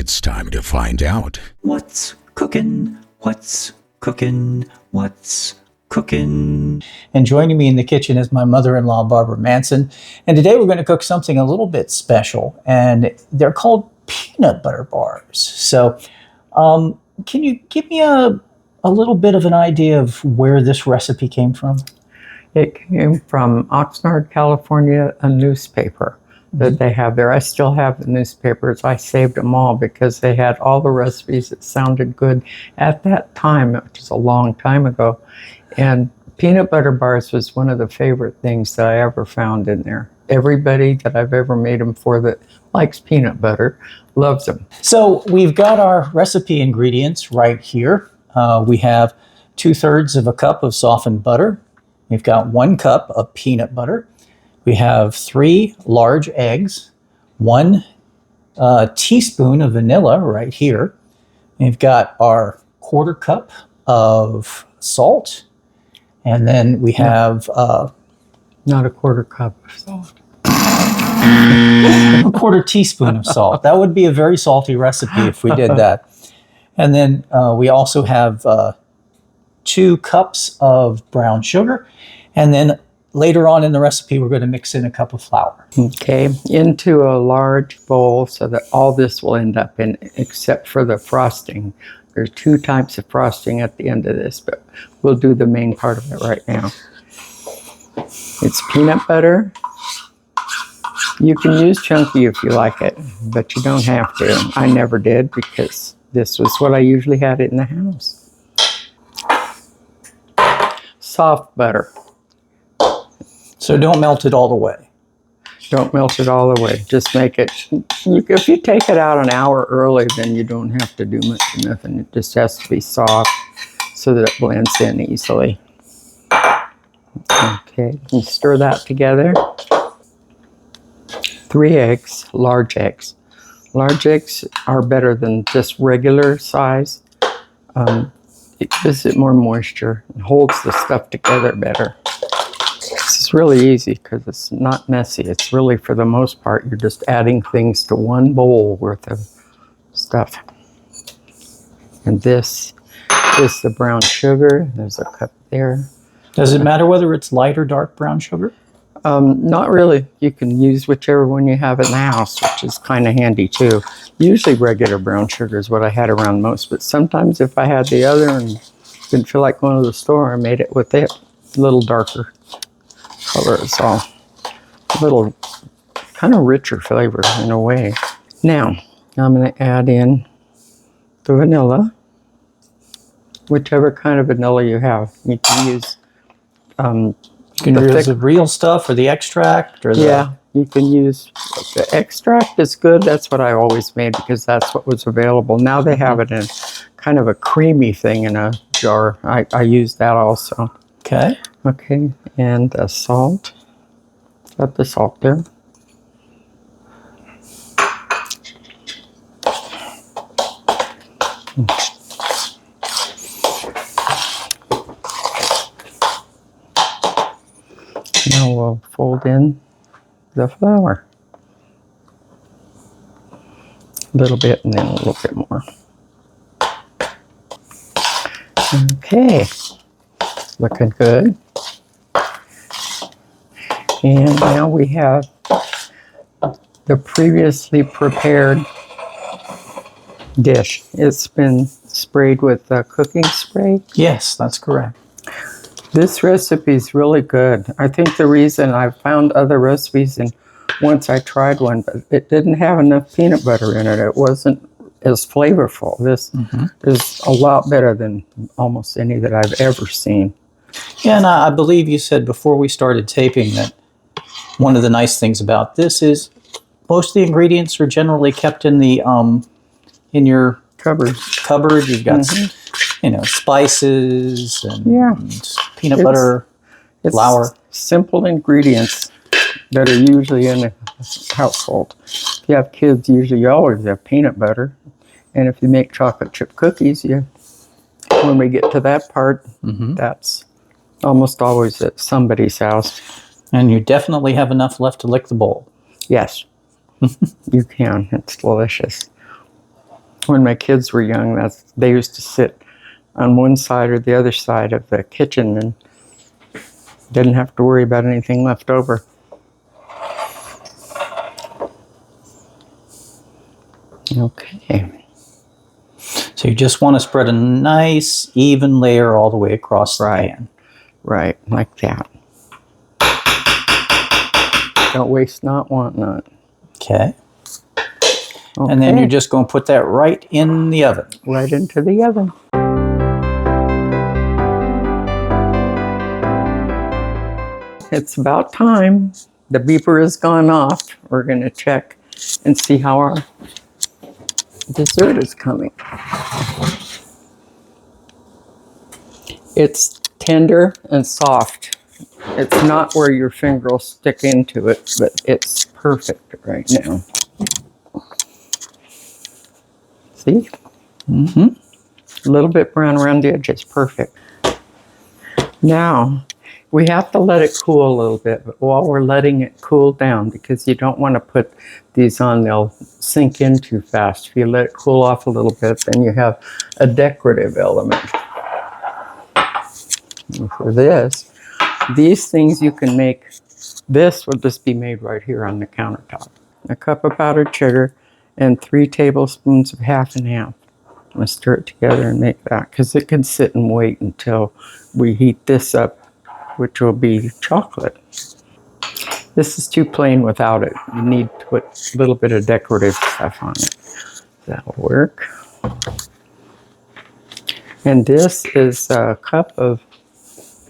It's time to find out. What's cooking? What's cooking? What's cooking? And joining me in the kitchen is my mother-in-law, Barbara Manson. And today we're going to cook something a little bit special. And they're called peanut butter bars. So can you give me a little bit of an idea of where this recipe came from? It came from Oxnard, California, a newspaper that they have there. I still have the newspapers. I saved them all because they had all the recipes that sounded good at that time, which is a long time ago. And peanut butter bars was one of the favorite things that I ever found in there. Everybody that I've ever made them for that likes peanut butter loves them. So we've got our recipe ingredients right here. We have 2/3 of a cup of softened butter. We've got 1 cup of peanut butter. We have 3 large eggs, 1 teaspoon of vanilla right here. We've got our 1/4 cup of salt. And then we have... not a 1/4 cup of salt. a 1/4 teaspoon of salt. That would be a very salty recipe if we did that. And then we also have 2 cups of brown sugar. And then later on in the recipe, we're going to mix in a cup of flour. Okay, into a large bowl so that all this will end up in, except for the frosting. There's 2 types of frosting at the end of this, but we'll do the main part of it right now. It's peanut butter. You can use chunky if you like it, but you don't have to. I never did because this was what I usually had in the house. Soft butter. So don't melt it all the way. Don't melt it all the way. Just make it, if you take it out an hour early, then you don't have to do much of nothing. It just has to be soft so that it blends in easily. Okay, and stir that together. 3 eggs, large eggs. Large eggs are better than just regular size. It gives it more moisture and holds the stuff together better. It's really easy because it's not messy. It's really, for the most part, you're just adding things to 1 bowl worth of stuff. And this is the brown sugar. There's a cup there. Does it matter whether it's light or dark brown sugar? Not really. You can use whichever one you have in the house, which is kind of handy too. Usually regular brown sugar is what I had around most, but sometimes if I had the other and didn't feel like going to the store, I made it with it. A little darker color is all. A little kind of richer flavor in a way. Now, I'm going to add in the vanilla, whichever kind of vanilla you have. You can use You can use the real stuff or the extract? Or yeah, you can use the extract is good. That's what I always made because that's what was available. Now they have it in kind of a creamy thing in a jar. I use that also. Okay. Okay, and salt. Got the salt there. Now we'll fold in the flour. A little bit and then a little bit more. Okay, looking good. And now we have the previously prepared dish. It's been sprayed with cooking spray. Yes, that's correct. This recipe is really good. I think the reason I found other recipes, and once I tried one, but it didn't have enough peanut butter in it. It wasn't as flavorful. This is a lot better than almost any that I've ever seen. Yeah, and I believe you said before we started taping that one of the nice things about this is most of the ingredients are generally kept in the in your cupboard. You've got spices and peanut butter, flour. Simple ingredients that are usually in a household. If you have kids, usually you always have peanut butter. And if you make chocolate chip cookies, when we get to that part, that's almost always at somebody's house. And you definitely have enough left to lick the bowl. Yes, you can. It's delicious. when my kids were young, they used to sit on one side or the other side of the kitchen and didn't have to worry about anything left over. Okay. So you just want to spread a nice, even layer all the way across the pan. Right, like that. Don't waste not, want not. Okay. And then you're just going to put that right in the oven. Right into the oven. It's about time. The beeper has gone off. We're going to check and see how our dessert is coming. It's tender and soft. It's not where your finger will stick into it, but it's perfect right now. See? Mm-hmm. A little bit brown around the edges. Perfect. Now, we have to let it cool a little bit, but while we're letting it cool down, because you don't want to put these on, they'll sink in too fast. If you let it cool off a little bit, then you have a decorative element. And for this, these things you can make, this will just be made right here on the countertop. A cup of powdered sugar and 3 tablespoons of half and half. I'm going to stir it together and make that, because it can sit and wait until we heat this up, which will be chocolate. This is too plain without it. You need to put a little bit of decorative stuff on it. That'll work. And this is a cup of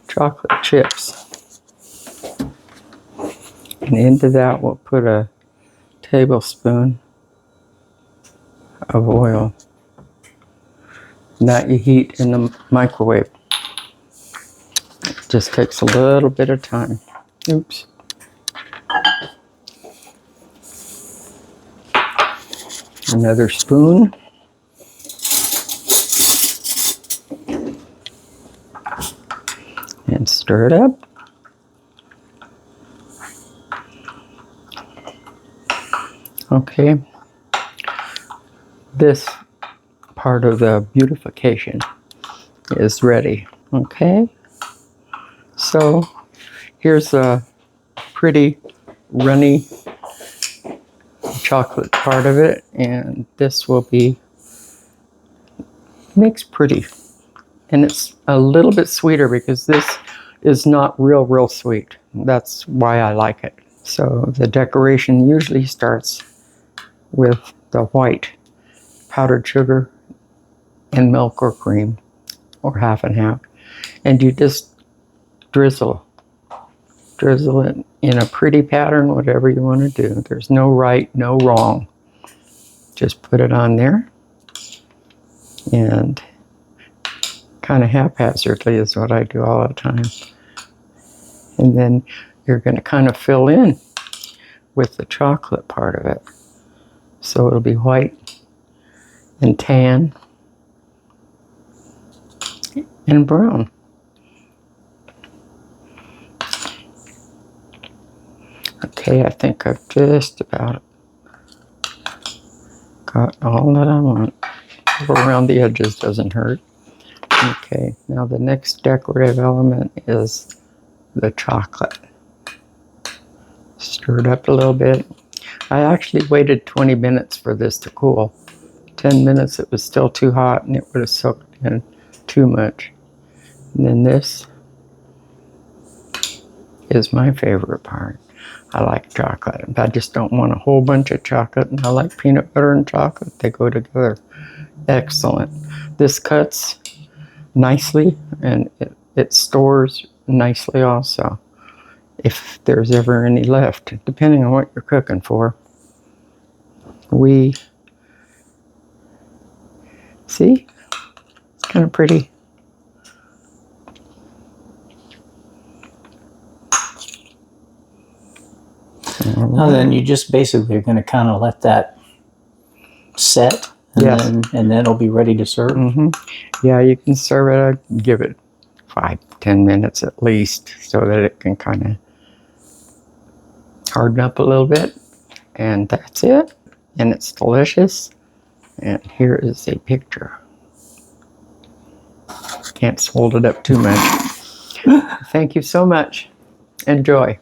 chocolate chips. And into that we'll put a tablespoon of oil. And that you heat in the microwave. It just takes a little bit of time. Oops. Another spoon. And stir it up. Okay. This part of the beautification is ready. Okay. So here's a pretty runny chocolate part of it, and this will be makes pretty. And it's a little bit sweeter because this is not real sweet. That's why I like it. So the decoration usually starts with the white powdered sugar and milk or cream, or half and half. And you just drizzle it in a pretty pattern, whatever you want to do. There's no right, no wrong. Just put it on there. And kind of haphazardly is what I do all the time. And then you're going to kind of fill in with the chocolate part of it. So it'll be white and tan and brown. Okay, I think I've just about got all that I want. Around the edges doesn't hurt. Okay, now the next decorative element is the chocolate. Stir it up a little bit. I actually waited 20 minutes for this to cool. 10 minutes it was still too hot and it would have soaked in too much. And then this is my favorite part. I like chocolate. I just don't want a whole bunch of chocolate, and I like peanut butter and chocolate. They go together excellent. This cuts nicely, and it stores nicely also, if there's ever any left, depending on what you're cooking for. See? It's kind of pretty. Now then you just basically are going to kind of let that set, and, yes. then it'll be ready to serve. Mm-hmm. Yeah, you can serve it, give it 5-10 minutes at least, so that it can kind of harden up a little bit. And that's it. And it's delicious. And here is a picture. Can't hold it up too much. Thank you so much. Enjoy.